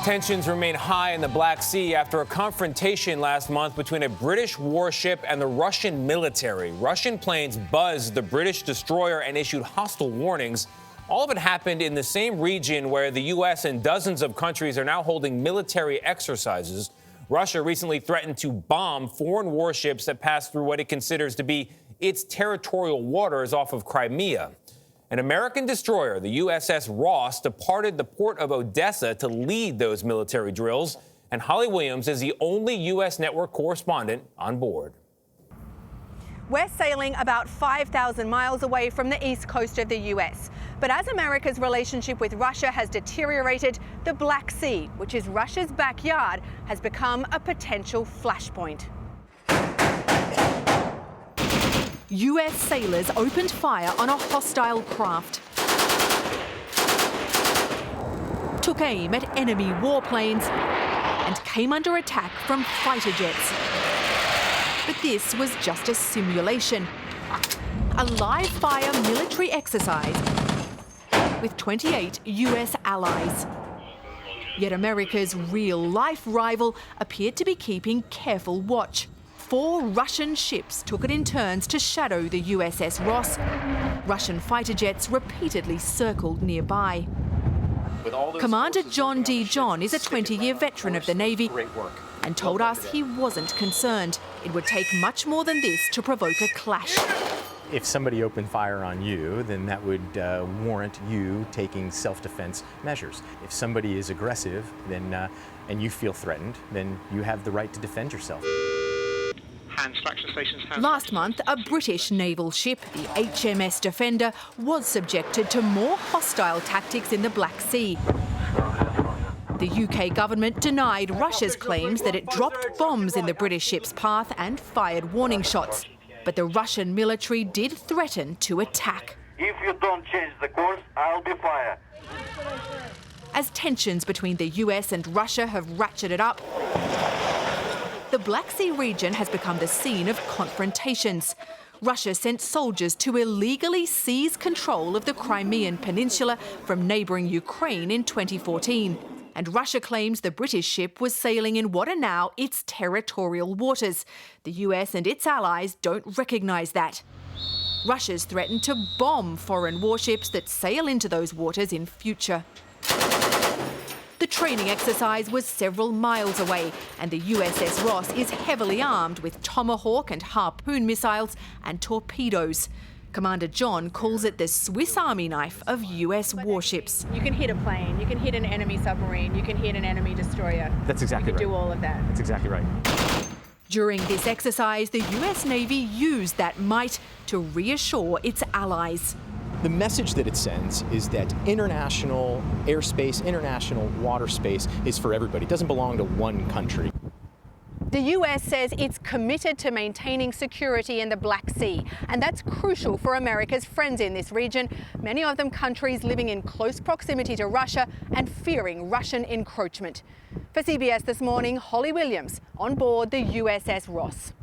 Tensions remain high in the Black Sea after a confrontation last month between a British warship and the Russian military. Russian planes buzzed the British destroyer and issued hostile warnings. All of it happened in the same region where the U.S. and dozens of countries are now holding military exercises. Russia recently threatened to bomb foreign warships that pass through what it considers to be its territorial waters off of Crimea. An American destroyer, the USS Ross, departed the port of Odessa to lead those military drills, and Holly Williams is the only U.S. network correspondent on board. We're sailing about 5,000 miles away from the east coast of the U.S. But as America's relationship with Russia has deteriorated, the Black Sea, which is Russia's backyard, has become a potential flashpoint. US sailors opened fire on a hostile craft, took aim at enemy warplanes and came under attack from fighter jets. But this was just a simulation, a live-fire military exercise with 28 US allies. Yet America's real-life rival appeared to be keeping careful watch. 4 Russian ships took it in turns to shadow the USS Ross. Russian fighter jets repeatedly circled nearby. Commander John D. John is a 20-year veteran of the Navy and told us he wasn't concerned. It would take much more than this to provoke a clash. If somebody opened fire on you, then that would warrant you taking self-defense measures. If somebody is aggressive, then and you feel threatened, then you have the right to defend yourself. Last month, a British naval ship, the HMS Defender, was subjected to more hostile tactics in the Black Sea. The UK government denied Russia's claims that it dropped bombs in the British ship's path and fired warning shots. But the Russian military did threaten to attack. If you don't change the course, I'll be fired. As tensions between the US and Russia have ratcheted up, the Black Sea region has become the scene of confrontations. Russia sent soldiers to illegally seize control of the Crimean Peninsula from neighbouring Ukraine in 2014. And Russia claims the British ship was sailing in what are now its territorial waters. The US and its allies don't recognise that. Russia's threatened to bomb foreign warships that sail into those waters in future. The training exercise was several miles away, and the USS Ross is heavily armed with Tomahawk and Harpoon missiles and torpedoes. Commander John calls it the Swiss Army knife of US warships. You can hit a plane, you can hit an enemy submarine, you can hit an enemy destroyer. That's exactly right. You can do all of that. That's exactly right. During this exercise, the US Navy used that might to reassure its allies. The message that it sends is that international airspace, international water space is for everybody. It doesn't belong to one country. The US says it's committed to maintaining security in the Black Sea, and that's crucial for America's friends in this region, many of them countries living in close proximity to Russia and fearing Russian encroachment. For CBS This Morning, Holly Williams on board the USS Ross.